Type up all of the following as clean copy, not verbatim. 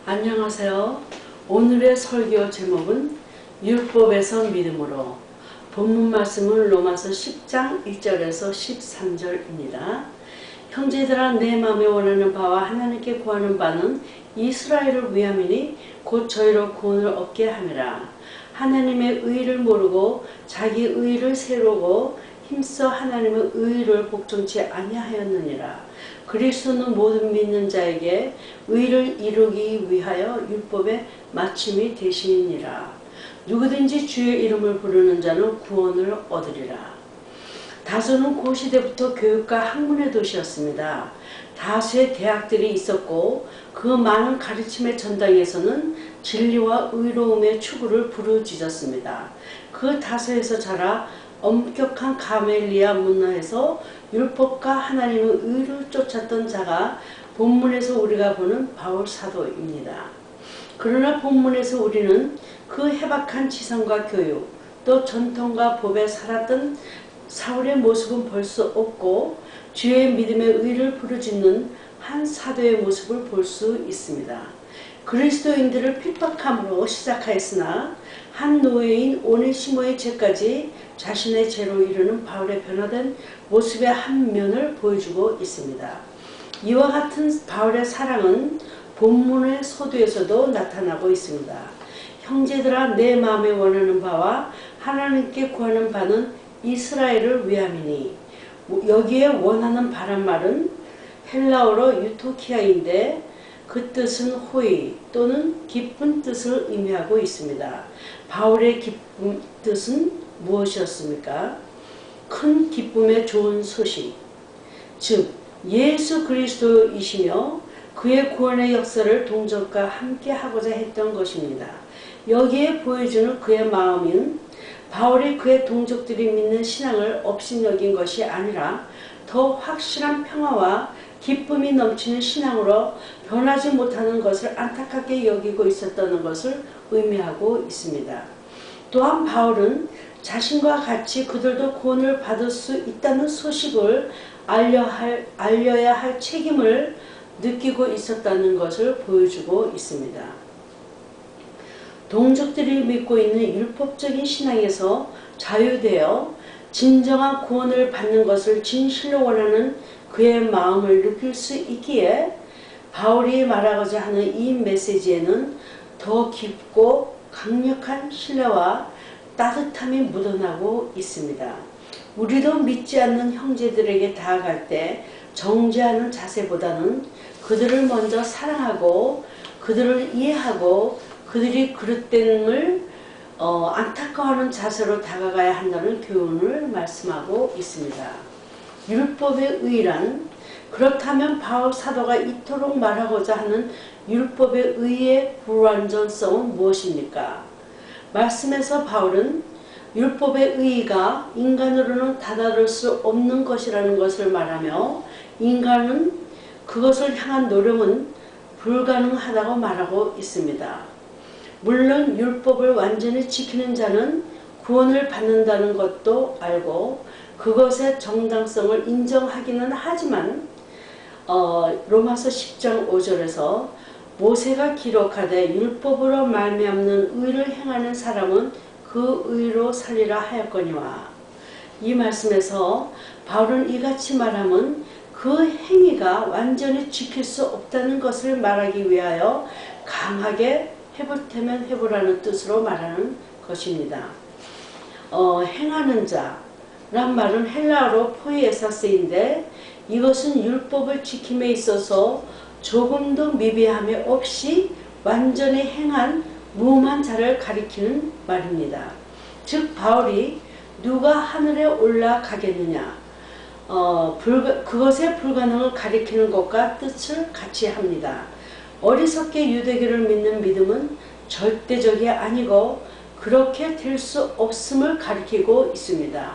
안녕하세요. 오늘의 설교 제목은 율법에서 믿음으로. 본문 말씀은 로마서 10장 1절에서 13절입니다. 형제들아, 내 마음에 원하는 바와 하나님께 구하는 바는 이스라엘을 위함이니 곧 저희로 구원을 얻게 함이라. 하나님의 의를 모르고 자기 의를 세우고 힘써 하나님의 의를 복종치 아니하였느니라. 그리스도는 모든 믿는 자에게 의를 이루기 위하여 율법의 마침이 되시니라. 누구든지 주의 이름을 부르는 자는 구원을 얻으리라. 다소는 고시대부터 교육과 학문의 도시였습니다. 다수의 대학들이 있었고 그 많은 가르침의 전당에서는 진리와 의로움의 추구를 부르짖었습니다. 그 다수에서 자라 엄격한 가멜리아 문화에서 율법과 하나님의 의를 쫓았던 자가 본문에서 우리가 보는 바울 사도입니다. 그러나 본문에서 우리는 그 해박한 지성과 교육, 또 전통과 법에 살았던 사울의 모습은 볼 수 없고 주의 믿음의 의를 부르짖는 한 사도의 모습을 볼 수 있습니다. 그리스도인들을 핍박함으로 시작하였으나 한 노예인 오네시모의 죄까지 자신의 죄로 이르는 바울의 변화된 모습의 한 면을 보여주고 있습니다. 이와 같은 바울의 사랑은 본문의 서두에서도 나타나고 있습니다. 형제들아, 내 마음에 원하는 바와 하나님께 구하는 바는 이스라엘을 위함이니. 여기에 원하는 바란 말은 헬라어로 유토키아인데 그 뜻은 호의 또는 기쁜 뜻을 의미하고 있습니다. 바울의 기쁜 뜻은 무엇이었습니까? 큰 기쁨의 좋은 소식, 즉 예수 그리스도이시며 그의 구원의 역사를 동족과 함께 하고자 했던 것입니다. 여기에 보여주는 그의 마음은 바울이 그의 동족들이 믿는 신앙을 업신여긴 것이 아니라 더 확실한 평화와 기쁨이 넘치는 신앙으로 변하지 못하는 것을 안타깝게 여기고 있었다는 것을 의미하고 있습니다. 또한 바울은 자신과 같이 그들도 구원을 받을 수 있다는 소식을 알려야 할 책임을 느끼고 있었다는 것을 보여주고 있습니다. 동족들이 믿고 있는 율법적인 신앙에서 자유되어 진정한 구원을 받는 것을 진실로 원하는 그의 마음을 느낄 수 있기에 바울이 말하고자 하는 이 메시지에는 더 깊고 강력한 신뢰와 따뜻함이 묻어나고 있습니다. 우리도 믿지 않는 형제들에게 다가갈 때 정죄하는 자세보다는 그들을 먼저 사랑하고 그들을 이해하고 그들이 그릇됨을 안타까워하는 자세로 다가가야 한다는 교훈을 말씀하고 있습니다. 율법의 의란, 그렇다면 바울 사도가 이토록 말하고자 하는 율법의 의의 불완전성은 무엇입니까? 말씀에서 바울은 율법의 의의가 인간으로는 다다를 수 없는 것이라는 것을 말하며 인간은 그것을 향한 노력은 불가능하다고 말하고 있습니다. 물론 율법을 완전히 지키는 자는 구원을 받는다는 것도 알고 그것의 정당성을 인정하기는 하지만 로마서 10장 5절에서 모세가 기록하되 율법으로 말미암는 의를 행하는 사람은 그 의로 살리라 하였거니와. 이 말씀에서 바울은 이같이 말함은 그 행위가 완전히 지킬 수 없다는 것을 말하기 위하여 강하게 해볼 테면 해보라는 뜻으로 말하는 것입니다. 행하는 자란 말은 헬라어로 포이에사스인데 이것은 율법을 지킴에 있어서 조금도 미비함이 없이 완전히 행한 무음한 자를 가리키는 말입니다. 즉 바울이 누가 하늘에 올라가겠느냐, 그것의 불가능을 가리키는 것과 뜻을 같이 합니다. 어리석게 유대교를 믿는 믿음은 절대적이 아니고 그렇게 될 수 없음을 가리키고 있습니다.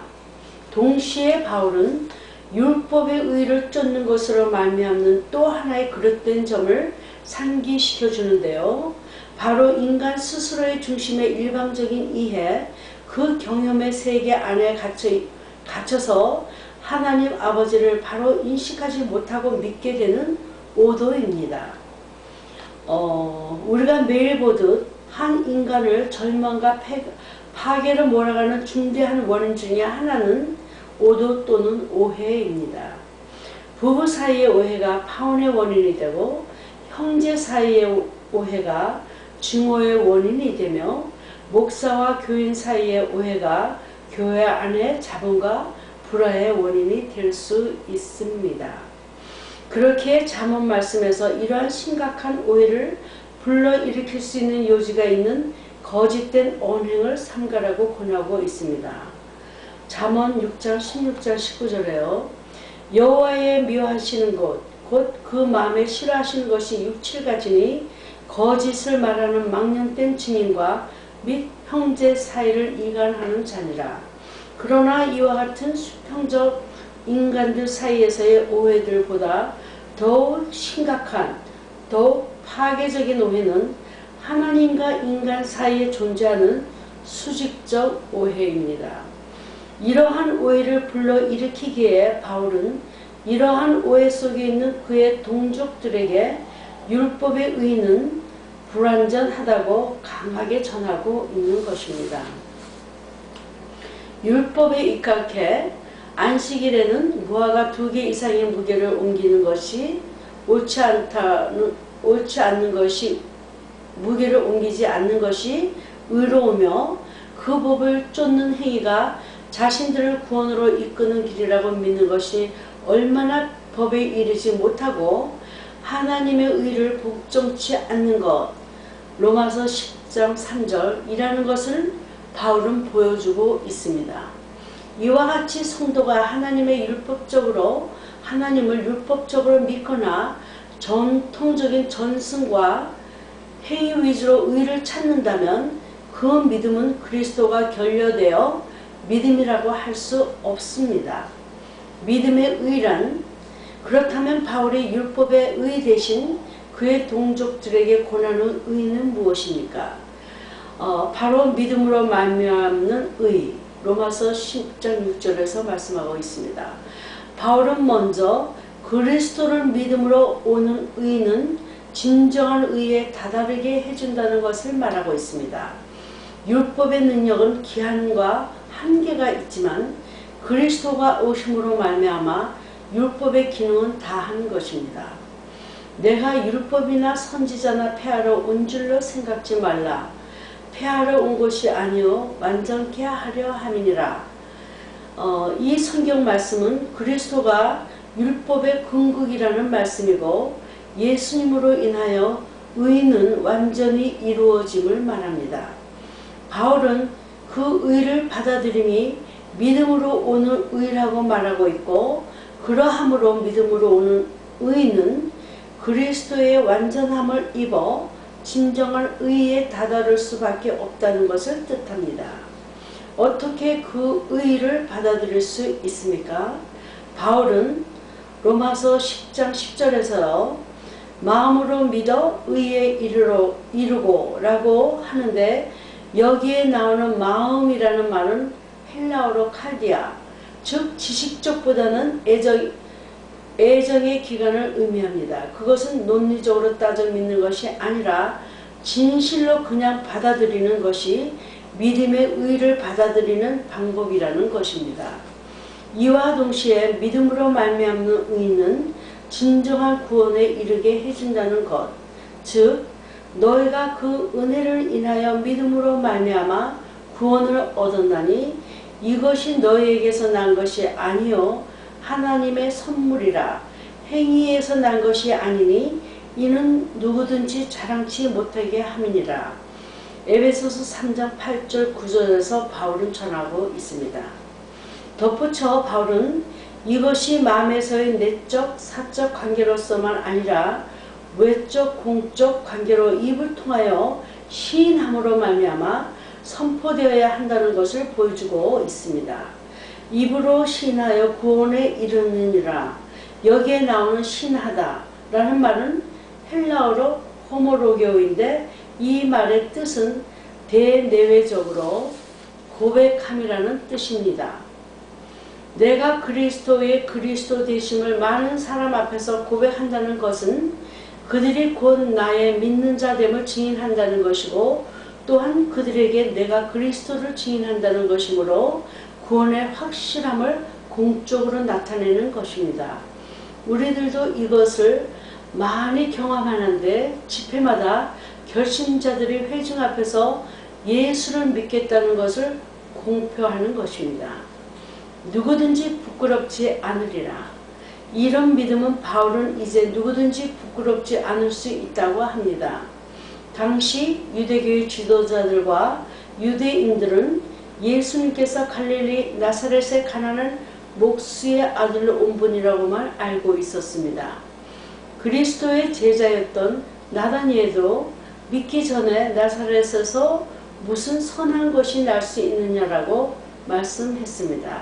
동시에 바울은 율법의 의를 쫓는 것으로 말미암는 또 하나의 그릇된 점을 상기시켜 주는데요. 바로 인간 스스로의 중심의 일방적인 이해, 그 경험의 세계 안에 갇혀서 하나님 아버지를 바로 인식하지 못하고 믿게 되는 오도입니다. 우리가 매일 보듯 한 인간을 절망과 파괴로 몰아가는 중대한 원인 중에 하나는 오도 또는 오해입니다. 부부 사이의 오해가 파혼의 원인이 되고 형제 사이의 오해가 증오의 원인이 되며 목사와 교인 사이의 오해가 교회 안의 자본과 불화의 원인이 될 수 있습니다. 그렇게 잠언 말씀에서 이러한 심각한 오해를 불러일으킬 수 있는 요지가 있는 거짓된 언행을 삼가라고 권하고 있습니다. 잠언 6장 16절 19절에요. 여호와의 미워하시는 것 곧 그 마음에 싫어하시는 것이 6-7가지니 거짓을 말하는 망령된 증인과 및 형제 사이를 이간하는 자니라. 그러나 이와 같은 수평적 인간들 사이에서의 오해들보다 더욱 심각한, 더욱 파괴적인 오해는 하나님과 인간 사이에 존재하는 수직적 오해입니다. 이러한 오해를 불러일으키기에 바울은 이러한 오해 속에 있는 그의 동족들에게 율법의 의는 불완전하다고 강하게 전하고 있는 것입니다. 율법에 입각해 안식일에는 무화과 2개 이상의 무게를 옮기는 것이 옳지 않는 것이 무게를 옮기지 않는 것이 의로우며 그 법을 쫓는 행위가 자신들을 구원으로 이끄는 길이라고 믿는 것이 얼마나 법에 이르지 못하고 하나님의 의를 복종치 않는 것, 로마서 10장 3절이라는 것을 바울은 보여주고 있습니다. 이와 같이 성도가 하나님을 율법적으로 믿거나 전통적인 전승과 행위 위주로 의를 찾는다면 그 믿음은 그리스도가 결여되어 믿음이라고 할 수 없습니다. 믿음의 의란 그렇다면 바울의 율법의 의 대신 그의 동족들에게 권하는 의는 무엇입니까? 바로 믿음으로 말미암는 의, 로마서 10장 6절에서 말씀하고 있습니다. 바울은 먼저 그리스도를 믿음으로 오는 의는 진정한 의에 다다르게 해준다는 것을 말하고 있습니다. 율법의 능력은 기한과 한계가 있지만 그리스도가 오심으로 말미암아 율법의 기능은 다한 것입니다. 내가 율법이나 선지자나 폐하러 온 줄로 생각지 말라. 폐하러 온 것이 아니요 완전케 하려 함이니라. 이 성경 말씀은 그리스도가 율법의 궁극이라는 말씀이고 예수님으로 인하여 의는 완전히 이루어짐을 말합니다. 바울은 그 의를 받아들임이 믿음으로 오는 의라고 말하고 있고 그러함으로 믿음으로 오는 의는 그리스도의 완전함을 입어 진정한 의에 다다를 수밖에 없다는 것을 뜻합니다. 어떻게 그 의를 받아들일 수 있습니까? 바울은 로마서 10장 10절에서 마음으로 믿어 의에 이르고 라고 하는데 여기에 나오는 마음이라는 말은 헬라어로 칼디아, 즉 지식적보다는 애정의 기간을 의미합니다. 그것은 논리적으로 따져 믿는 것이 아니라 진실로 그냥 받아들이는 것이 믿음의 의를 받아들이는 방법이라는 것입니다. 이와 동시에 믿음으로 말미암는 의는 진정한 구원에 이르게 해준다는 것, 즉 너희가 그 은혜를 인하여 믿음으로 말미암아 구원을 얻었나니 이것이 너희에게서 난 것이 아니요 하나님의 선물이라. 행위에서 난 것이 아니니 이는 누구든지 자랑치 못하게 함이니라. 에베소서 3장 8절 9절에서 바울은 전하고 있습니다. 덧붙여 바울은 이것이 마음에서의 내적 사적 관계로서만 아니라 외적 공적 관계로 입을 통하여 시인함으로 말미암아 선포되어야 한다는 것을 보여주고 있습니다. 입으로 시인하여 구원에 이르느니라. 여기에 나오는 시인하다 라는 말은 헬라어로 호모로게오인데 이 말의 뜻은 대내외적으로 고백함이라는 뜻입니다. 내가 그리스도의 그리스도 되심을 많은 사람 앞에서 고백한다는 것은 그들이 곧 나의 믿는 자됨을 증인한다는 것이고 또한 그들에게 내가 그리스도를 증인한다는 것이므로 구원의 확실함을 공적으로 나타내는 것입니다. 우리들도 이것을 많이 경험하는데 집회마다 결심자들이 회중 앞에서 예수를 믿겠다는 것을 공표하는 것입니다. 누구든지 부끄럽지 않으리라. 이런 믿음은 바울은 이제 누구든지 부끄럽지 않을 수 있다고 합니다. 당시 유대교의 지도자들과 유대인들은 예수님께서 갈릴리 나사렛에 가난한 목수의 아들로 온 분이라고만 알고 있었습니다. 그리스도의 제자였던 나다니엘도 믿기 전에 나사렛에서 무슨 선한 것이 날 수 있느냐라고 말씀했습니다.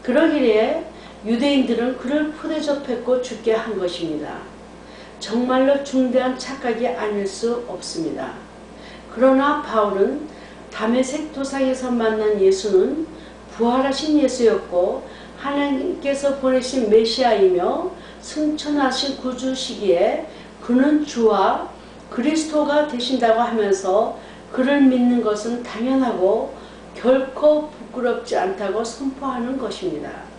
그러기에 유대인들은 그를 포대접 뱉고 죽게 한 것입니다. 정말로 중대한 착각이 아닐 수 없습니다. 그러나 바울은 다메섹 도상에서 만난 예수는 부활하신 예수였고 하나님께서 보내신 메시아이며 승천하신 구주시기에 그는 주와 그리스도가 되신다고 하면서 그를 믿는 것은 당연하고 결코 부끄럽지 않다고 선포하는 것입니다.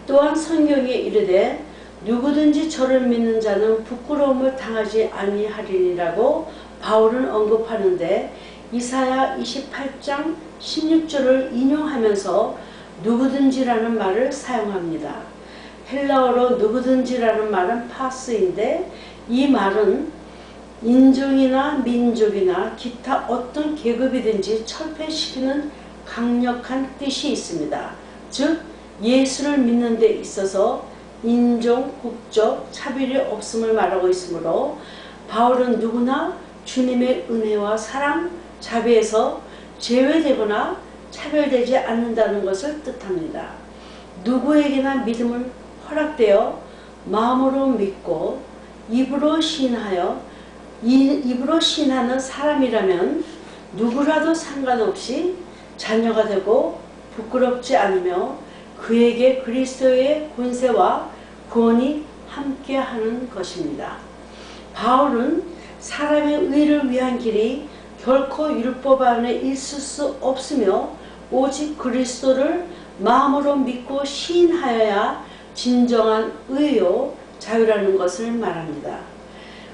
또한 성경에 이르되 누구든지 저를 믿는 자는 부끄러움을 당하지 아니하리니라고 바울은 언급하는데 이사야 28장 16절을 인용하면서 누구든지라는 말을 사용합니다. 헬라어로 누구든지라는 말은 파스인데 이 말은 인종이나 민족이나 기타 어떤 계급이든지 철폐시키는 강력한 뜻이 있습니다. 즉 예수를 믿는 데 있어서 인종, 국적, 차별이 없음을 말하고 있으므로 바울은 누구나 주님의 은혜와 사랑, 자비에서 제외되거나 차별되지 않는다는 것을 뜻합니다. 누구에게나 믿음을 허락되어 마음으로 믿고 입으로 신하는 사람이라면 누구라도 상관없이 자녀가 되고 부끄럽지 않으며 그에게 그리스도의 권세와 구원이 함께하는 것입니다. 바울은 사람의 의를 위한 길이 결코 율법 안에 있을 수 없으며 오직 그리스도를 마음으로 믿고 시인하여야 진정한 의요 자유라는 것을 말합니다.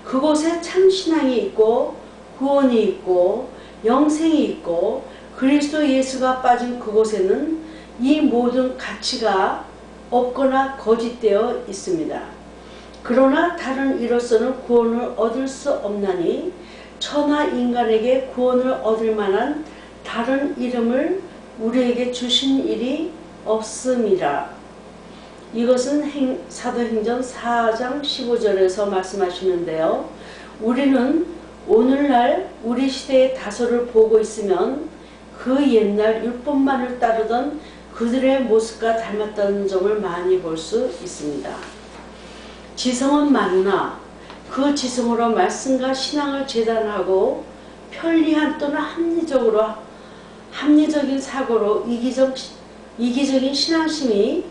그곳에 참신앙이 있고 구원이 있고 영생이 있고 그리스도 예수가 빠진 그곳에는 이 모든 가치가 없거나 거짓되어 있습니다. 그러나 다른 이로서는 구원을 얻을 수 없나니 천하 인간에게 구원을 얻을 만한 다른 이름을 우리에게 주신 일이 없음이라. 이것은 사도행전 4장 15절에서 말씀하시는데요. 우리는 오늘날 우리 시대의 다소를 보고 있으면 그 옛날 율법만을 따르던 그들의 모습과 닮았다는 점을 많이 볼 수 있습니다. 지성은 많으나 그 지성으로 말씀과 신앙을 재단하고 편리한 또는 합리적인 사고로 이기적인 신앙심이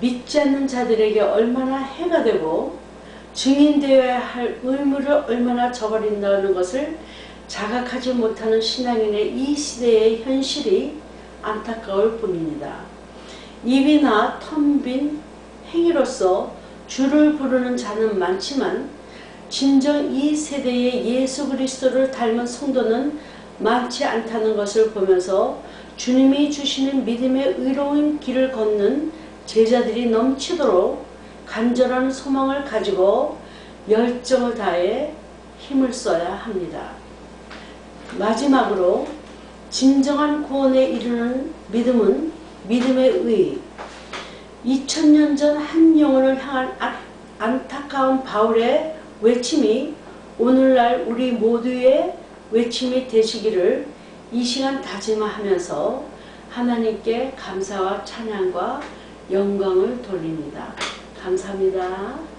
믿지 않는 자들에게 얼마나 해가 되고 증인되어야 할 의무를 얼마나 저버린다는 것을 자각하지 못하는 신앙인의 이 시대의 현실이 안타까울 뿐입니다. 입이나 텅 빈 행위로서 주를 부르는 자는 많지만 진정 이 세대의 예수 그리스도를 닮은 성도는 많지 않다는 것을 보면서 주님이 주시는 믿음의 의로운 길을 걷는 제자들이 넘치도록 간절한 소망을 가지고 열정을 다해 힘을 써야 합니다. 마지막으로 진정한 구원에 이르는 믿음은 믿음의 의. 2000년 전 한 영혼을 향한 안타까운 바울의 외침이 오늘날 우리 모두의 외침이 되시기를 이 시간 다짐하면서 하나님께 감사와 찬양과 영광을 돌립니다. 감사합니다.